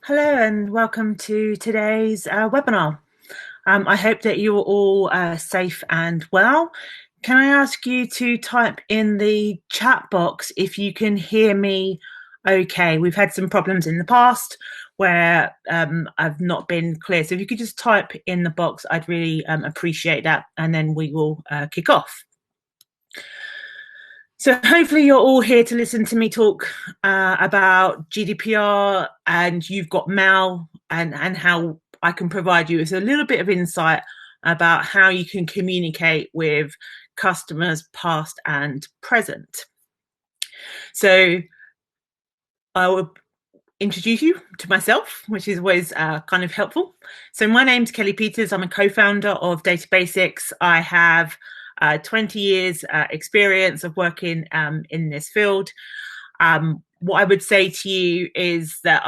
Hello and welcome to today's webinar. I hope that you're all safe and well. Can I ask you to type in the chat box if you can hear me okay? We've had some problems in the past where I've not been clear. So if you could just type in the box, I'd really appreciate that, and then we will kick off. So hopefully you're all here to listen to me talk about GDPR, and you've got Mal and how I can provide you with a little bit of insight about how you can communicate with customers past and present. So I will introduce you to myself, which is always kind of helpful. So my name's Kelly Peters. I'm a co-founder of Data Basics. I have 20 years experience of working in this field. What I would say to you is that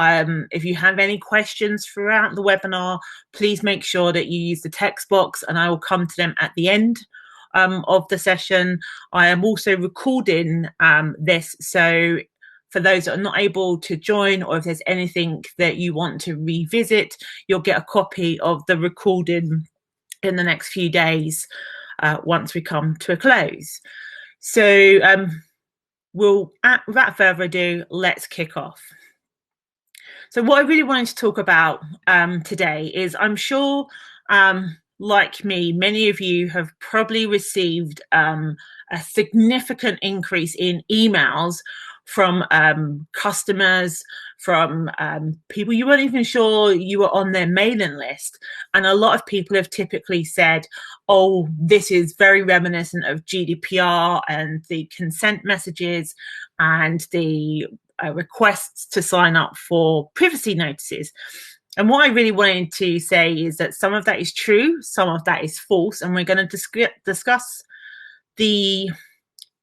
if you have any questions throughout the webinar, please make sure that you use the text box and I will come to them at the end of the session. I am also recording this, so for those that are not able to join, or if there's anything that you want to revisit, you'll get a copy of the recording in the next few days once we come to a close. So without further ado, let's kick off. So what I really wanted to talk about today is, I'm sure like me, many of you have probably received a significant increase in emails from customers, from people you weren't even sure you were on their mailing list. And a lot of people have typically said, oh, this is very reminiscent of GDPR and the consent messages and the requests to sign up for privacy notices. And what I really wanted to say is that some of that is true, some of that is false, and we're going to discuss the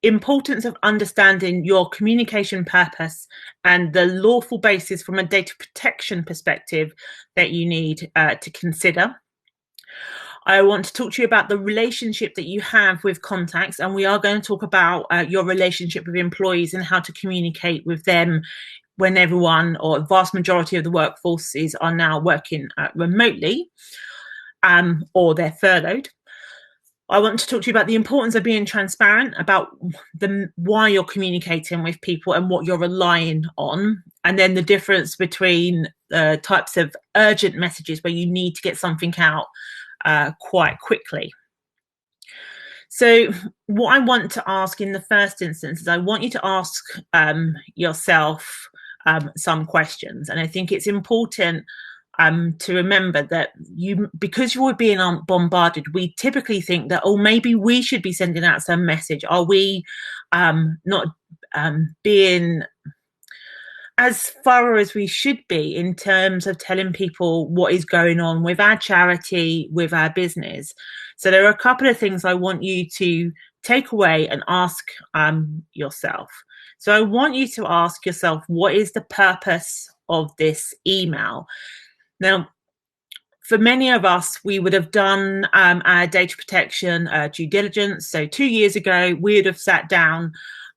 importance of understanding your communication purpose and the lawful basis from a data protection perspective that you need to consider. I want to talk to you about the relationship that you have with contacts, and we are going to talk about your relationship with employees and how to communicate with them when everyone, or a vast majority of the workforces, are now working remotely or they're furloughed. I want to talk to you about the importance of being transparent about why you're communicating with people and what you're relying on, and then the difference between types of urgent messages where you need to get something out quite quickly. So what I want to ask in the first instance is, I want you to ask yourself some questions. And I think it's important to remember that because you're being bombarded, we typically think that, oh, maybe we should be sending out some message. Are we not being as thorough as we should be in terms of telling people what is going on with our charity, with our business? So there are a couple of things I want you to take away and ask yourself. So I want you to ask yourself, what is the purpose of this email? Now, for many of us, we would have done our data protection due diligence. So 2 years ago, we would have sat down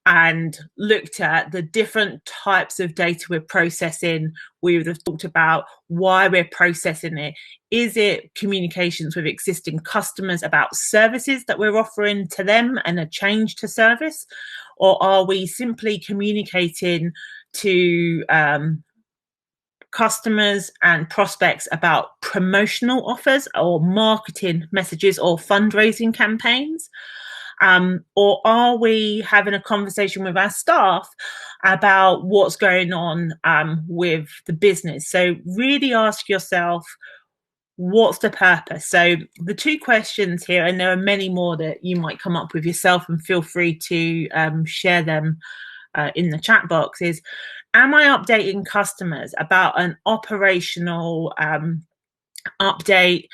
and looked at the different types of data we're processing. We would have talked about why we're processing it. Is it communications with existing customers about services that we're offering to them and a change to service? Or are we simply communicating to customers and prospects about promotional offers or marketing messages or fundraising campaigns? Or are we having a conversation with our staff about what's going on with the business? So really ask yourself, what's the purpose? So the two questions here, and there are many more that you might come up with yourself, and feel free to share them in the chat box, is, am I updating customers about an operational update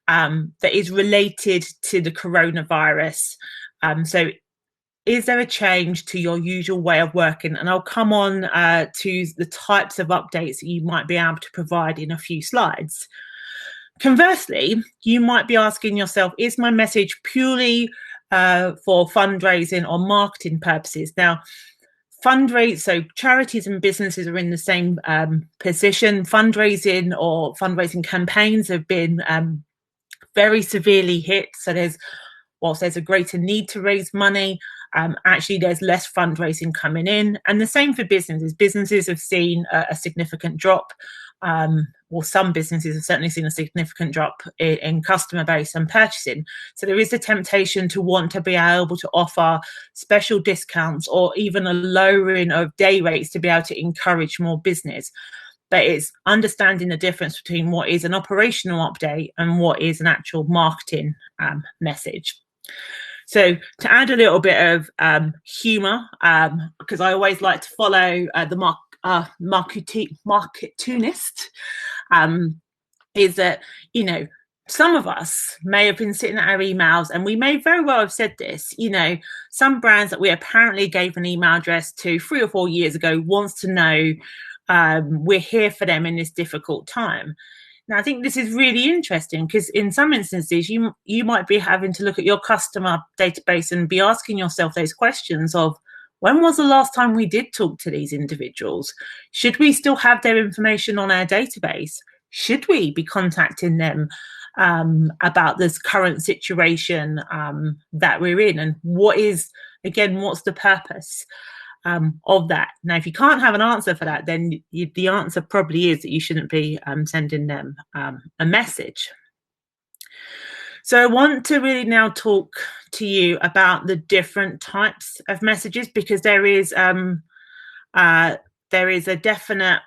that is related to the coronavirus? So is there a change to your usual way of working? And I'll come on to the types of updates that you might be able to provide in a few slides. Conversely, you might be asking yourself, is my message purely for fundraising or marketing purposes? Now, fundraise, so charities and businesses are in the same position. Fundraising or fundraising campaigns have been very severely hit. So whilst there's a greater need to raise money, actually there's less fundraising coming in. And the same for businesses. Businesses have seen a significant drop. Some businesses have certainly seen a significant drop in customer base and purchasing. So there is a temptation to want to be able to offer special discounts or even a lowering of day rates to be able to encourage more business. But it's understanding the difference between what is an operational update and what is an actual marketing message. So to add a little bit of humour, because I always like to follow the marketunist, is that, some of us may have been sitting at our emails and we may very well have said this, some brands that we apparently gave an email address to 3 or 4 years ago wants to know we're here for them in this difficult time. Now, I think this is really interesting because in some instances, you might be having to look at your customer database and be asking yourself those questions of, when was the last time we did talk to these individuals? Should we still have their information on our database? Should we be contacting them about this current situation that we're in? And what's the purpose of that? Now, if you can't have an answer for that, then the answer probably is that you shouldn't be sending them a message. So I want to really now talk to you about the different types of messages, because there is a definite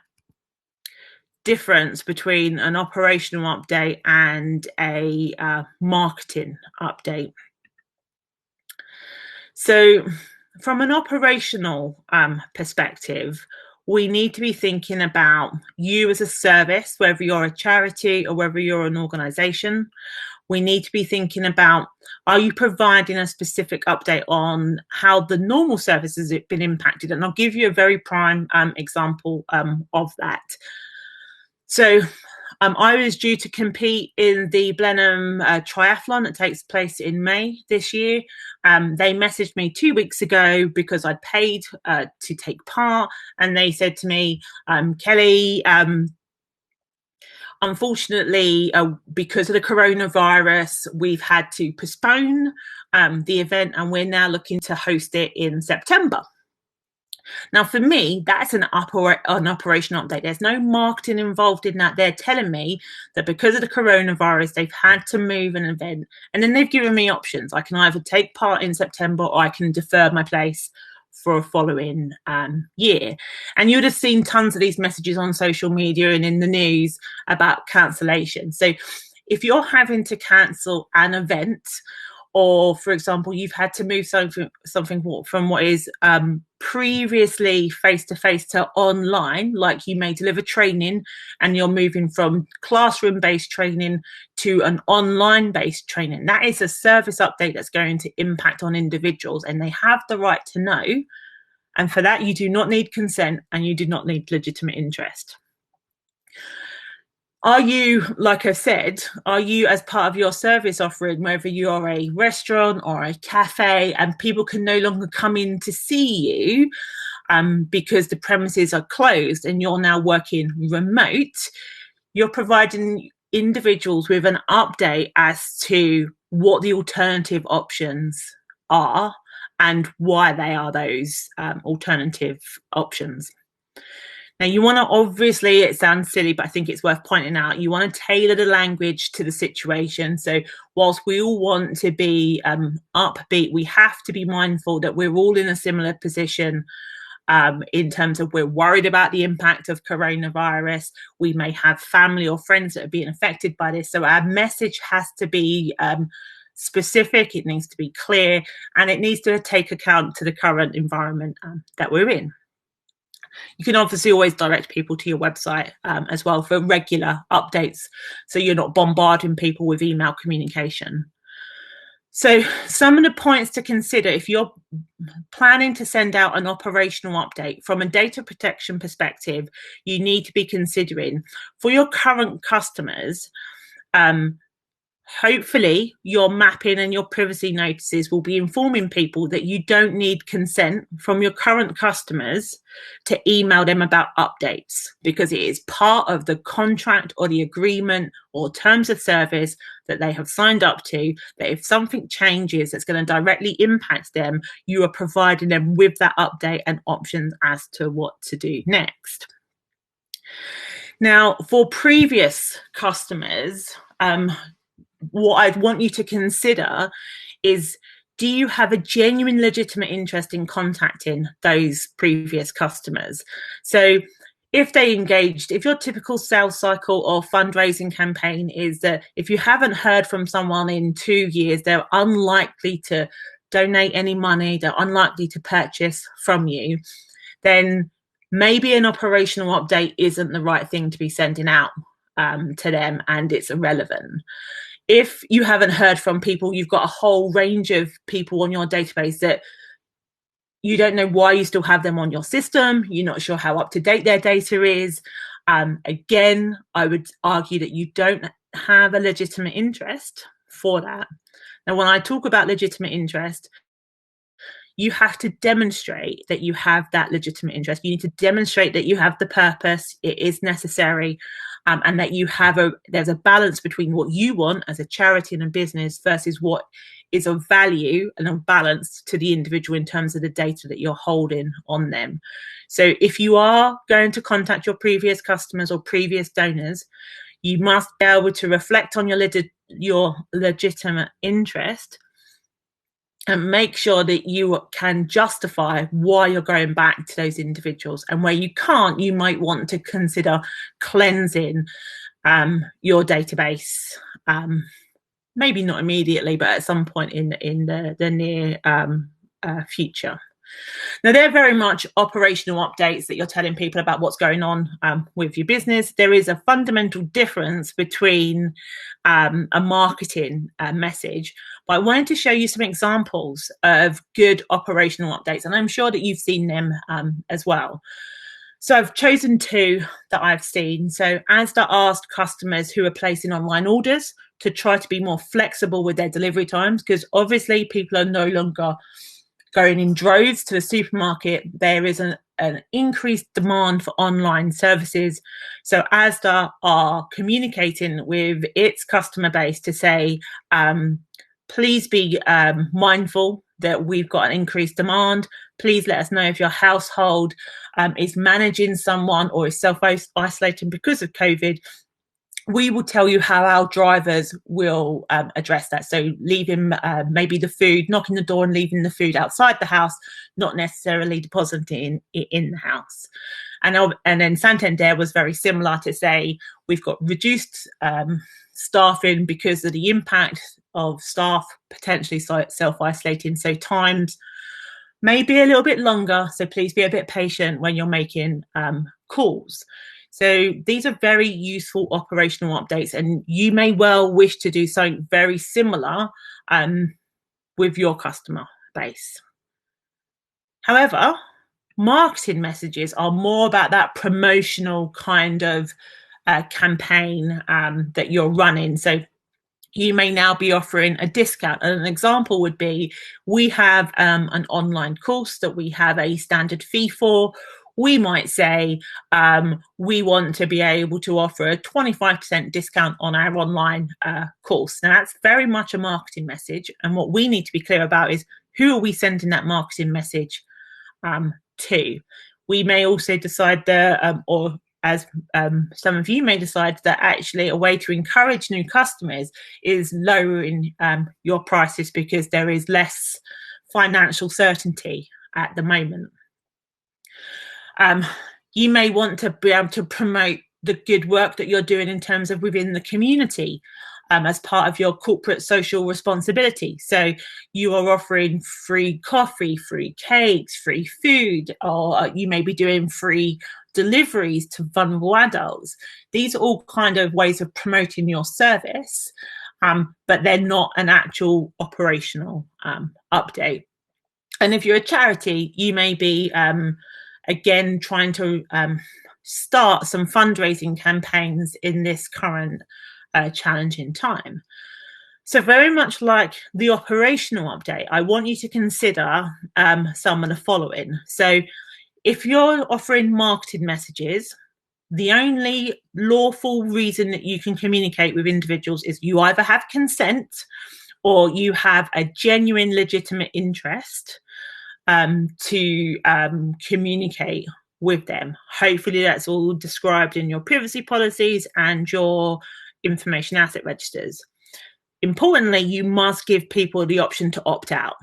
difference between an operational update and a marketing update. So from an operational perspective, we need to be thinking about you as a service, whether you're a charity or whether you're an organization. We need to be thinking about, are you providing a specific update on how the normal services have been impacted? And I'll give you a very prime example of that. So I was due to compete in the Blenheim Triathlon that takes place in May this year. They messaged me 2 weeks ago because I'd paid to take part, and they said to me, Kelly, unfortunately, because of the coronavirus, we've had to postpone the event, and we're now looking to host it in September. Now, for me, that's an operational update. There's no marketing involved in that. They're telling me that because of the coronavirus, they've had to move an event, and then they've given me options. I can either take part in September or I can defer my place for a following year. And you would have seen tons of these messages on social media and in the news about cancellation. So if you're having to cancel an event, or for example, you've had to move something from what is previously face-to-face to online, like you may deliver training and you're moving from classroom-based training to an online-based training, that is a service update that's going to impact on individuals, and they have the right to know. And for that, you do not need consent and you do not need legitimate interest. Are you, like I said, are you, as part of your service offering, whether you are a restaurant or a cafe and people can no longer come in to see you because the premises are closed and you're now working remote, you're providing individuals with an update as to what the alternative options are and why they are those alternative options. Now, you want to, obviously, it sounds silly, but I think it's worth pointing out, you want to tailor the language to the situation. So whilst we all want to be upbeat, we have to be mindful that we're all in a similar position in terms of we're worried about the impact of coronavirus. We may have family or friends that are being affected by this. So our message has to be specific, it needs to be clear, and it needs to take account to the current environment that we're in. You can obviously always direct people to your website as well for regular updates, so you're not bombarding people with email communication. So some of the points to consider if you're planning to send out an operational update from a data protection perspective, you need to be considering for your current customers, Hopefully, your mapping and your privacy notices will be informing people that you don't need consent from your current customers to email them about updates, because it is part of the contract or the agreement or terms of service that they have signed up to, that if something changes that's going to directly impact them, you are providing them with that update and options as to what to do next. Now, for previous customers, what I'd want you to consider is, do you have a genuine legitimate interest in contacting those previous customers? So if they engaged, if your typical sales cycle or fundraising campaign is that if you haven't heard from someone in 2 years, they're unlikely to donate any money, they're unlikely to purchase from you, then maybe an operational update isn't the right thing to be sending out to them, and it's irrelevant. If you haven't heard from people, you've got a whole range of people on your database that you don't know why you still have them on your system. You're not sure how up to date their data is. Again, I would argue that you don't have a legitimate interest for that. Now, when I talk about legitimate interest, you have to demonstrate that you have that legitimate interest. You need to demonstrate that you have the purpose, it is necessary, and that you have there's a balance between what you want as a charity and a business versus what is of value and of balance to the individual in terms of the data that you're holding on them. So if you are going to contact your previous customers or previous donors, you must be able to reflect on your legitimate interest and make sure that you can justify why you're going back to those individuals. And where you can't, you might want to consider cleansing your database. Maybe not immediately, but at some point in the near future. Now, they're very much operational updates that you're telling people about what's going on with your business. There is a fundamental difference between a marketing message, but I wanted to show you some examples of good operational updates, and I'm sure that you've seen them as well. So I've chosen 2 that I've seen. So Asda asked customers who are placing online orders to try to be more flexible with their delivery times, because obviously people are no longer going in droves to the supermarket. There is an increased demand for online services. So Asda are communicating with its customer base to say, please be mindful that we've got an increased demand. Please let us know if your household is managing someone or is self-isolating because of COVID. We will tell you how our drivers will address that. So leaving maybe the food, knocking the door and leaving the food outside the house, not necessarily depositing it in the house. And then Santander was very similar to say, we've got reduced staffing because of the impact of staff potentially self-isolating. So times may be a little bit longer. So please be a bit patient when you're making calls. So these are very useful operational updates, and you may well wish to do something very similar with your customer base. However, marketing messages are more about that promotional kind of campaign that you're running. So you may now be offering a discount. And an example would be, we have an online course that we have a standard fee for. We might say we want to be able to offer a 25% discount on our online course. Now, that's very much a marketing message. And what we need to be clear about is, who are we sending that marketing message to? We may also decide that, or as some of you may decide, that actually a way to encourage new customers is lowering your prices because there is less financial certainty at the moment. You may want to be able to promote the good work that you're doing in terms of within the community as part of your corporate social responsibility. So you are offering free coffee, free cakes, free food, or you may be doing free deliveries to vulnerable adults. These are all kind of ways of promoting your service, but they're not an actual operational update. And if you're a charity, you may be again trying to start some fundraising campaigns in this current challenging time. So very much like the operational update, I want you to consider some of the following. So if you're offering marketing messages, the only lawful reason that you can communicate with individuals is you either have consent or you have a genuine legitimate interest to communicate with them. Hopefully that's all described in your privacy policies and your information asset registers. Importantly, you must give people the option to opt out.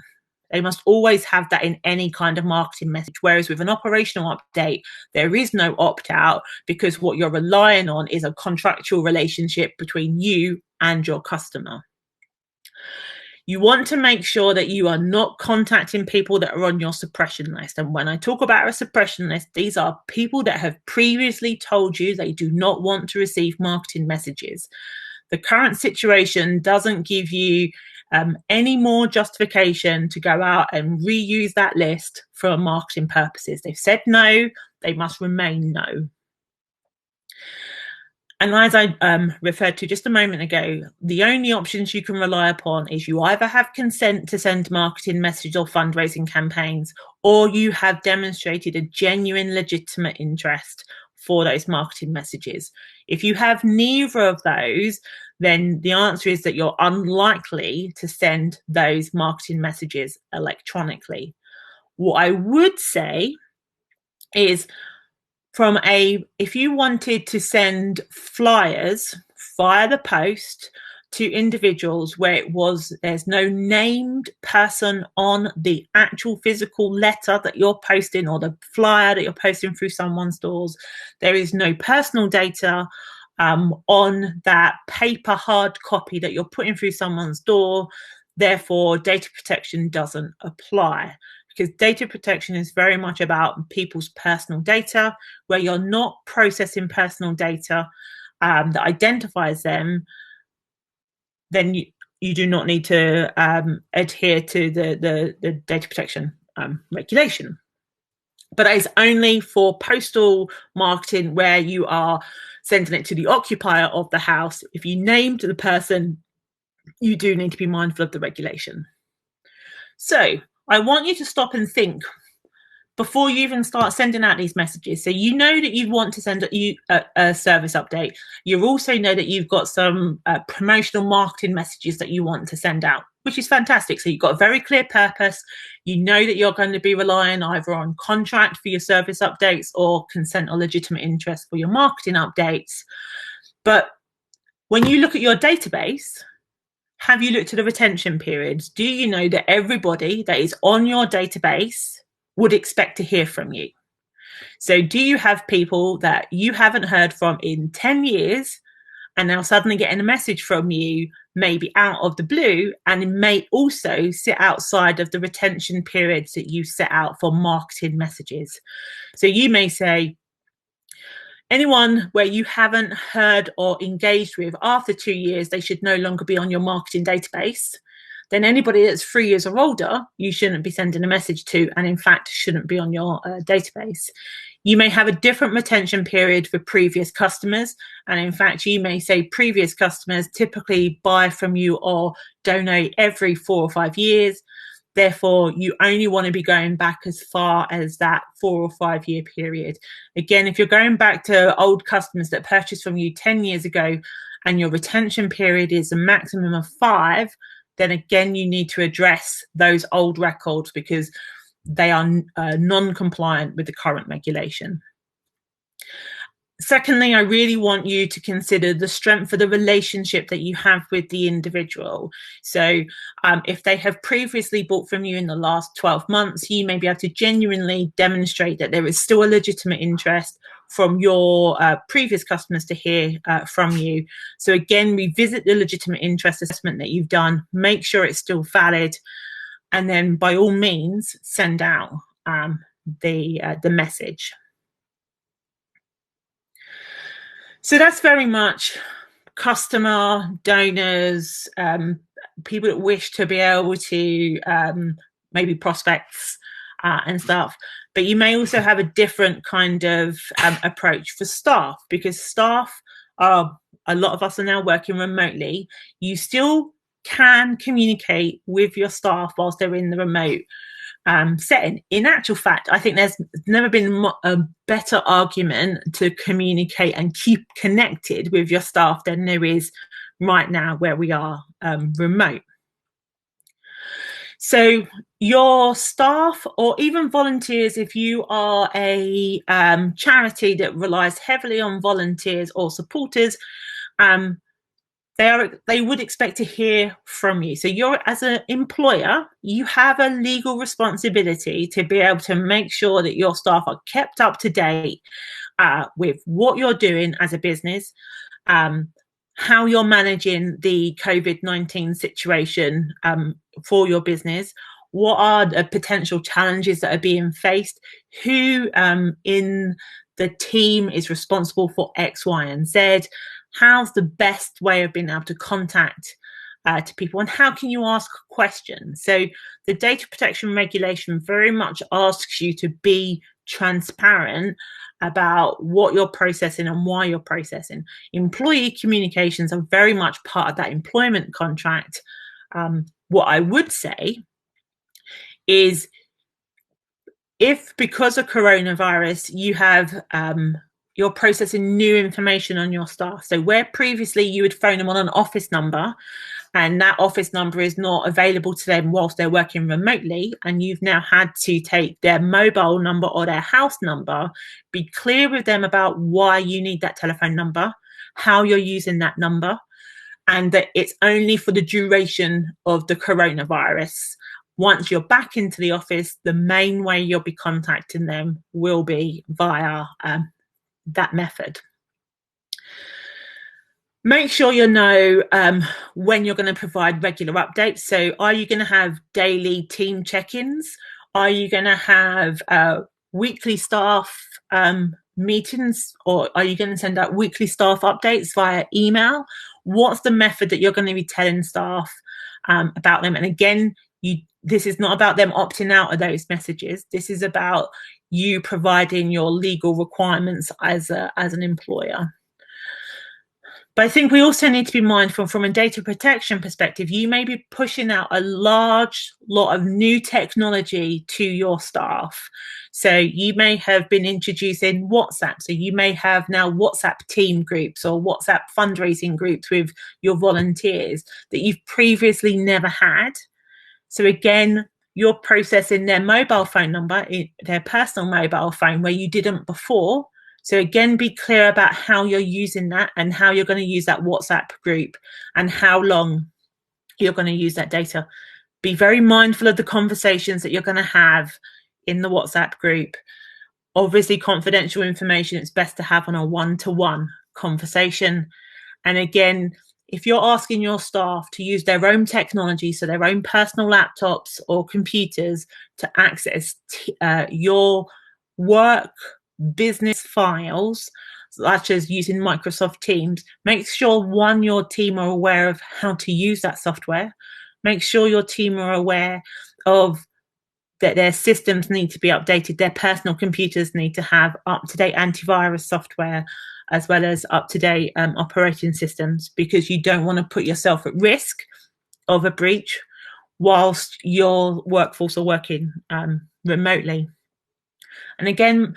They must always have that in any kind of marketing message. Whereas with an operational update, there is no opt out, because what you're relying on is a contractual relationship between you and your customer. You want to make sure that you are not contacting people that are on your suppression list. And when I talk about a suppression list, these are people that have previously told you they do not want to receive marketing messages. The current situation doesn't give you any more justification to go out and reuse that list for marketing purposes. They've said no, they must remain no. And as I referred to just a moment ago, the only options you can rely upon is you either have consent to send marketing messages or fundraising campaigns, or you have demonstrated a genuine legitimate interest for those marketing messages. If you have neither of those, then the answer is that you're unlikely to send those marketing messages electronically. What I would say is, if you wanted to send flyers via the post to individuals where there's no named person on the actual physical letter that you're posting or the flyer that you're posting through someone's doors, there is no personal data on that paper hard copy that you're putting through someone's door, therefore data protection doesn't apply. Because data protection is very much about people's personal data, where you're not processing personal data that identifies them, then you do not need to adhere to the data protection regulation. But that is only for postal marketing, where you are sending it to the occupier of the house. If you named the person, you do need to be mindful of the regulation. So I want you to stop and think before you even start sending out these messages. So you know that you want to send a service update. You also know that you've got some promotional marketing messages that you want to send out, which is fantastic. So you've got a very clear purpose. You know that you're going to be relying either on contract for your service updates or consent or legitimate interest for your marketing updates. But when you look at your database, have you looked at the retention periods? Do you know that everybody that is on your database would expect to hear from you? So do you have people that you haven't heard from in 10 years and now suddenly getting a message from you, maybe out of the blue, and it may also sit outside of the retention periods that you set out for marketing messages? So you may say, anyone where you haven't heard or engaged with after 2 years, they should no longer be on your marketing database. Then anybody that's 3 years or older, you shouldn't be sending a message to, and in fact shouldn't be on your database. You may have a different retention period for previous customers, and in fact you may say previous customers typically buy from you or donate every 4 or 5 years. Therefore, you only want to be going back as far as that 4 or 5 year period. Again, if you're going back to old customers that purchased from you 10 years ago and your retention period is a maximum of 5, then again, you need to address those old records because they are non-compliant with the current regulation. Secondly, I really want you to consider the strength of the relationship that you have with the individual. So if they have previously bought from you in the last 12 months, you may be able to genuinely demonstrate that there is still a legitimate interest from your previous customers to hear from you. So again, revisit the legitimate interest assessment that you've done, make sure it's still valid, and then by all means, send out the message. So that's very much customer, donors, people that wish to be able to maybe prospects and stuff. But you may also have a different kind of approach for staff, because staff are, a lot of us are now working remotely. You still can communicate with your staff whilst they're in the remote setting. In actual fact, I think there's never been a better argument to communicate and keep connected with your staff than there is right now where we are remote. So your staff, or even volunteers, if you are a charity that relies heavily on volunteers or supporters, they would expect to hear from you. So you're, as an employer, you have a legal responsibility to be able to make sure that your staff are kept up to date with what you're doing as a business, how you're managing the COVID-19 situation for your business, what are the potential challenges that are being faced, who in the team is responsible for X, Y, and Z, how's the best way of being able to contact to people, and how can you ask questions. So the data protection regulation very much asks you to be transparent about what you're processing and why you're processing. Employee communications are very much part of that employment contract. What I would say is, if because of coronavirus you have you're processing new information on your staff, so where previously you would phone them on an office number and that office number is not available to them whilst they're working remotely, and you've now had to take their mobile number or their house number, be clear with them about why you need that telephone number, how you're using that number, and that it's only for the duration of the coronavirus. Once you're back into the office, the main way you'll be contacting them will be via that method. Make sure you know when you're going to provide regular updates. So are you going to have daily team check-ins? Are you going to have weekly staff meetings, or are you going to send out weekly staff updates via email? What's the method that you're going to be telling staff about them? And again, this is not about them opting out of those messages. This is about you providing your legal requirements as an employer. But I think we also need to be mindful from a data protection perspective. You may be pushing out a large lot of new technology to your staff. So you may have been introducing WhatsApp. So you may have now WhatsApp team groups or WhatsApp fundraising groups with your volunteers that you've previously never had. So again, you're processing their mobile phone number, their personal mobile phone, where you didn't before. So again, be clear about how you're using that and how you're going to use that WhatsApp group and how long you're going to use that data. Be very mindful of the conversations that you're going to have in the WhatsApp group. Obviously, confidential information, it's best to have on a one-to-one conversation. And again, if you're asking your staff to use their own technology, so their own personal laptops or computers, to access your work business files, such as using Microsoft Teams, make sure, one, your team are aware of how to use that software. Make sure your team are aware of that their systems need to be updated. Their personal computers need to have up-to-date antivirus software, as well as up-to-date operating systems, because you don't want to put yourself at risk of a breach whilst your workforce are working remotely. And again,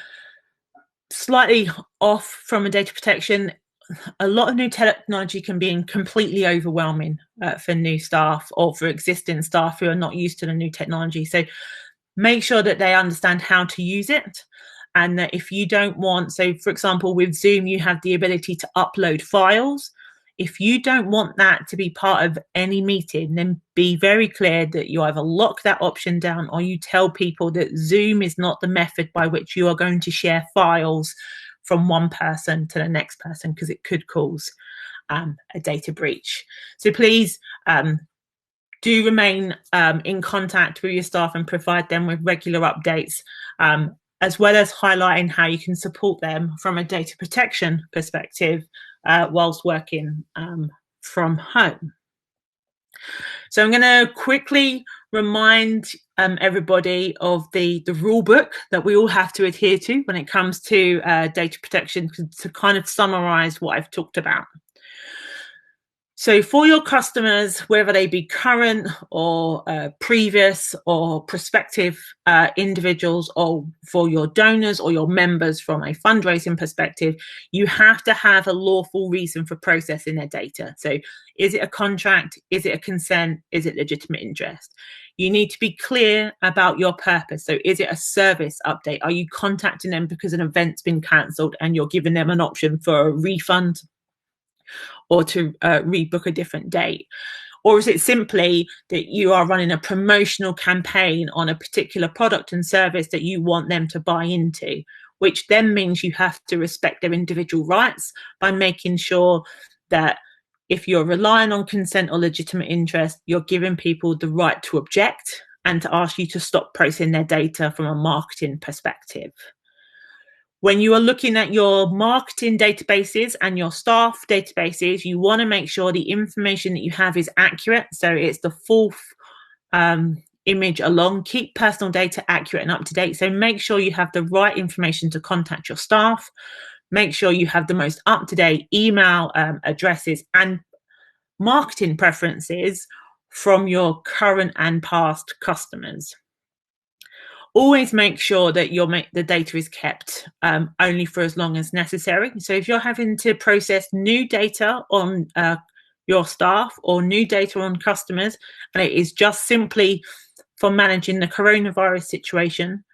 slightly off from a data protection, a lot of new technology can be completely overwhelming for new staff or for existing staff who are not used to the new technology. So make sure that they understand how to use it, and that if you don't want, so for example, with Zoom, you have the ability to upload files. If you don't want that to be part of any meeting, then be very clear that you either lock that option down or you tell people that Zoom is not the method by which you are going to share files from one person to the next person, because it could cause a data breach. So please do remain in contact with your staff and provide them with regular updates, as well as highlighting how you can support them from a data protection perspective whilst working from home. So I'm going to quickly remind everybody of the rule book that we all have to adhere to when it comes to data protection, to kind of summarize what I've talked about. So for your customers, whether they be current or previous or prospective individuals, or for your donors or your members from a fundraising perspective, you have to have a lawful reason for processing their data. So is it a contract? Is it a consent? Is it legitimate interest? You need to be clear about your purpose. So is it a service update? Are you contacting them because an event's been cancelled and you're giving them an option for a refund or to rebook a different date? Or is it simply that you are running a promotional campaign on a particular product and service that you want them to buy into, which then means you have to respect their individual rights by making sure that if you're relying on consent or legitimate interest, you're giving people the right to object and to ask you to stop processing their data from a marketing perspective. When you are looking at your marketing databases and your staff databases, you want to make sure the information that you have is accurate. So it's the full image along. Keep personal data accurate and up to date. So make sure you have the right information to contact your staff. Make sure you have the most up-to-date email addresses and marketing preferences from your current and past customers. Always make sure that the data is kept only for as long as necessary. So if you're having to process new data on your staff or new data on customers, and it is just simply for managing the coronavirus situation,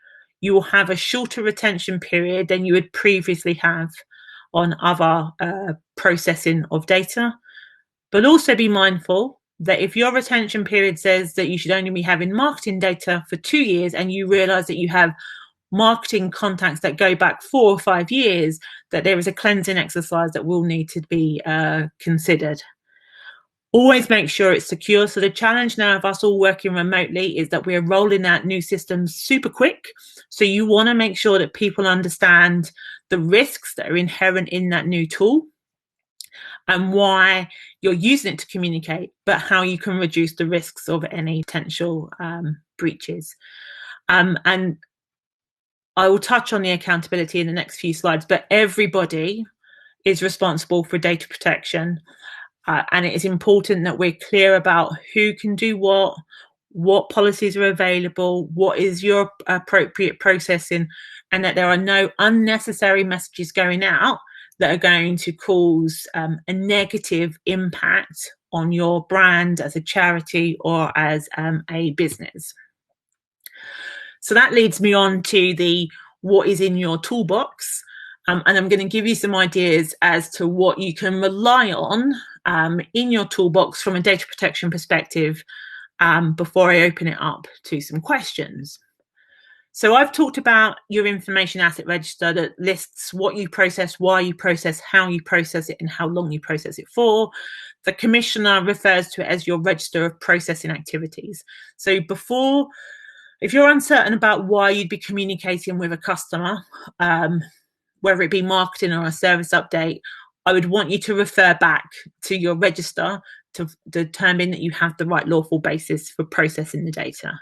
you will have a shorter retention period than you would previously have on other processing of data. But also be mindful that if your retention period says that you should only be having marketing data for 2 years and you realize that you have marketing contacts that go back 4 or 5 years, that there is a cleansing exercise that will need to be considered. Always make sure it's secure. So the challenge now of us all working remotely is that we're rolling out new systems super quick. So you want to make sure that people understand the risks that are inherent in that new tool and why you're using it to communicate, but how you can reduce the risks of any potential breaches. And I will touch on the accountability in the next few slides, but everybody is responsible for data protection. And it is important that we're clear about who can do what policies are available, what is your appropriate processing, and that there are no unnecessary messages going out that are going to cause a negative impact on your brand as a charity or as a business. So that leads me on to what is in your toolbox. And I'm going to give you some ideas as to what you can rely on in your toolbox from a data protection perspective before I open it up to some questions. So I've talked about your information asset register that lists what you process, why you process, how you process it, and how long you process it for. The commissioner refers to it as your register of processing activities. So if you're uncertain about why you'd be communicating with a customer, whether it be marketing or a service update, I would want you to refer back to your register to determine that you have the right lawful basis for processing the data.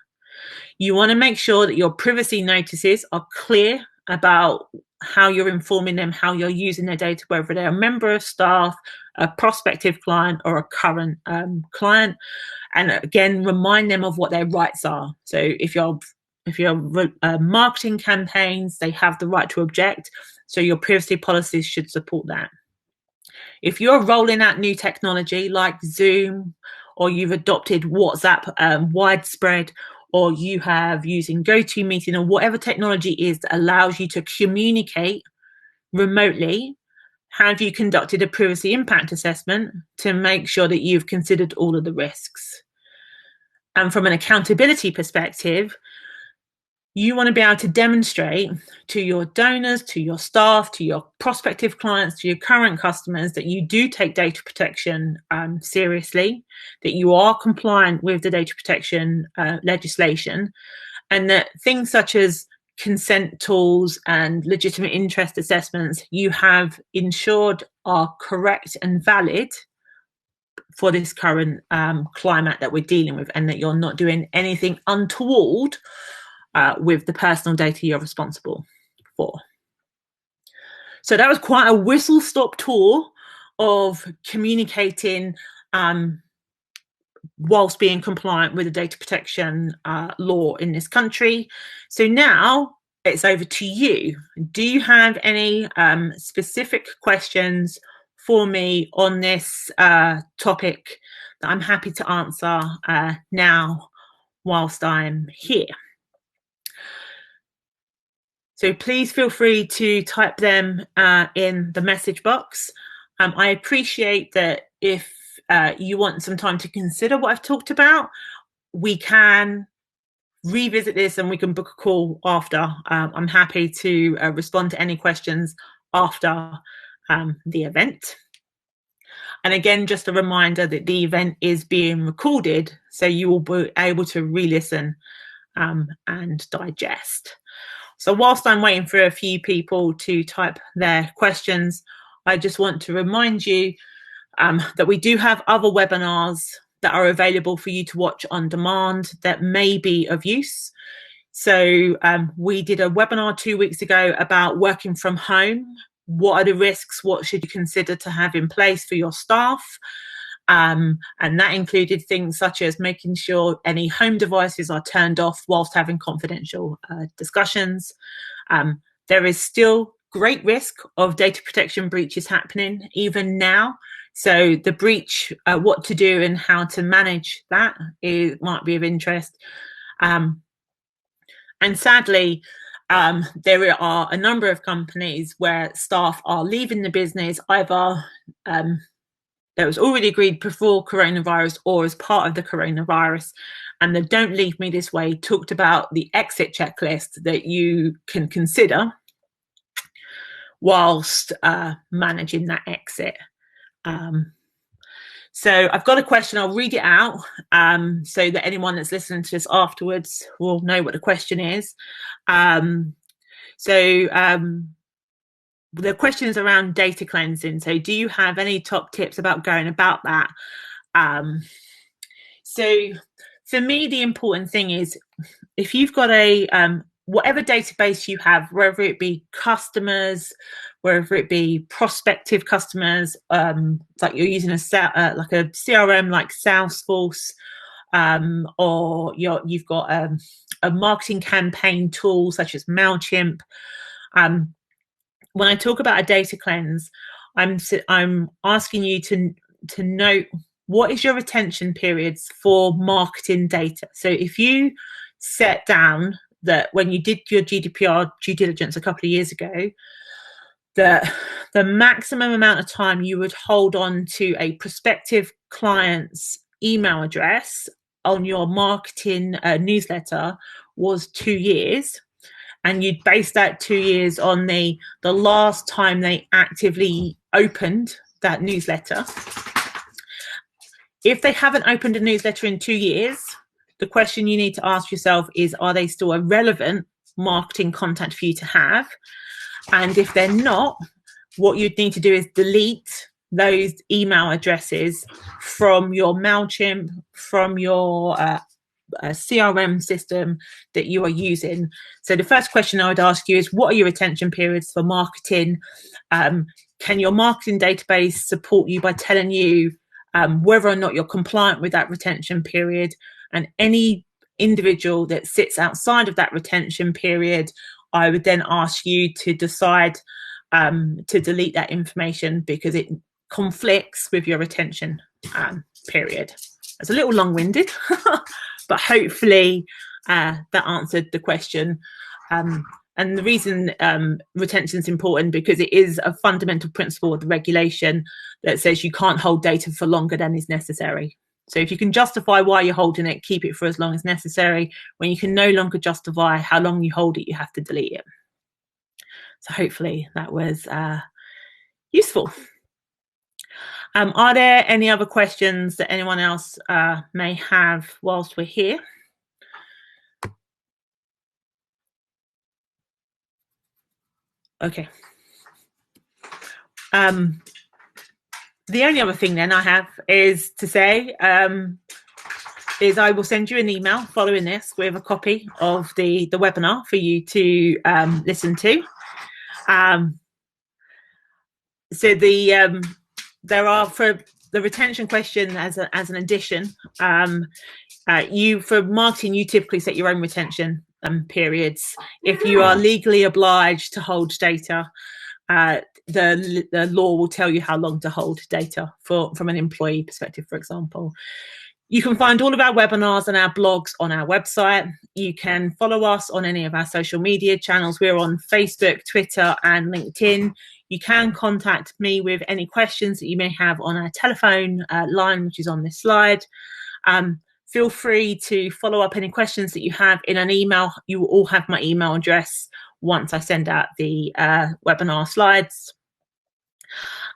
You want to make sure that your privacy notices are clear about how you're informing them, how you're using their data, whether they're a member of staff, a prospective client, or a current client. And again, remind them of what their rights are. So if you're marketing campaigns, they have the right to object. So your privacy policies should support that. If you're rolling out new technology like Zoom, or you've adopted WhatsApp widespread, or you have using GoToMeeting or whatever technology is that allows you to communicate remotely, have you conducted a privacy impact assessment to make sure that you've considered all of the risks? And from an accountability perspective, you want to be able to demonstrate to your donors, to your staff, to your prospective clients, to your current customers that you do take data protection seriously, that you are compliant with the data protection legislation, and that things such as consent tools and legitimate interest assessments you have ensured are correct and valid for this current climate that we're dealing with, and that you're not doing anything untoward with the personal data you're responsible for. So that was quite a whistle-stop tour of communicating whilst being compliant with the data protection law in this country. So now it's over to you. Do you have any specific questions for me on this topic that I'm happy to answer now whilst I'm here? So please feel free to type them in the message box. I appreciate that if you want some time to consider what I've talked about, we can revisit this and we can book a call after. I'm happy to respond to any questions after the event. And again, just a reminder that the event is being recorded, so you will be able to re-listen and digest. So whilst I'm waiting for a few people to type their questions, I just want to remind you that we do have other webinars that are available for you to watch on demand that may be of use. So we did a webinar 2 weeks ago about working from home. What are the risks? What should you consider to have in place for your staff? And that included things such as making sure any home devices are turned off whilst having confidential discussions. There is still great risk of data protection breaches happening even now. So the breach, what to do and how to manage that might be of interest. And sadly, there are a number of companies where staff are leaving the business either that was already agreed before coronavirus or as part of the coronavirus. And the Don't Leave Me This Way talked about the exit checklist that you can consider whilst managing that exit. So I've got a question, I'll read it out so that anyone that's listening to this afterwards will know what the question is. The question is around data cleansing. So do you have any top tips about going about that? So for me, the important thing is if you've got a whatever database you have, whether it be customers, whether it be prospective customers, like you're using like a CRM like Salesforce, or you've got a marketing campaign tool such as MailChimp. When I talk about a data cleanse, I'm asking you to note what is your retention periods for marketing data. So if you set down that when you did your GDPR due diligence a couple of years ago, that the maximum amount of time you would hold on to a prospective client's email address on your marketing newsletter was 2 years, and you'd base that 2 years on the last time they actively opened that newsletter. If they haven't opened a newsletter in 2 years, the question you need to ask yourself is, are they still a relevant marketing contact for you to have? And if they're not, what you'd need to do is delete those email addresses from your MailChimp, from your CRM system that you are using. So the first question I would ask you is, what are your retention periods for marketing? Can your marketing database support you by telling you whether or not you're compliant with that retention period? And any individual that sits outside of that retention period, I would then ask you to decide to delete that information because it conflicts with your retention period. It's a little long-winded, but hopefully that answered the question. And the reason retention is important because it is a fundamental principle of the regulation that says you can't hold data for longer than is necessary. So if you can justify why you're holding it, keep it for as long as necessary. When you can no longer justify how long you hold it, you have to delete it. So hopefully that was useful. Are there any other questions that anyone else may have whilst we're here? Okay. The only other thing then I have is to say is I will send you an email following this with a copy of the webinar for you to listen to. So there are, for the retention question as an addition. For marketing, you typically set your own retention periods. If you are legally obliged to hold data, the law will tell you how long to hold data from an employee perspective, for example. You can find all of our webinars and our blogs on our website. You can follow us on any of our social media channels. We're on Facebook, Twitter, and LinkedIn. You can contact me with any questions that you may have on our telephone line, which is on this slide. Feel free to follow up any questions that you have in an email. You will all have my email address once I send out the webinar slides.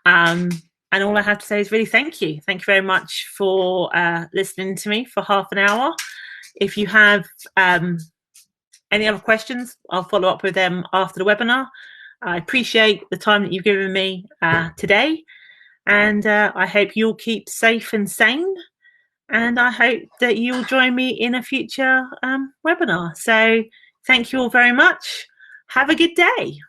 And all I have to say is really thank you. Thank you very much for listening to me for half an hour. If you have any other questions, I'll follow up with them after the webinar. I appreciate the time that you've given me today. And I hope you'll keep safe and sane. And I hope that you'll join me in a future webinar. So thank you all very much. Have a good day.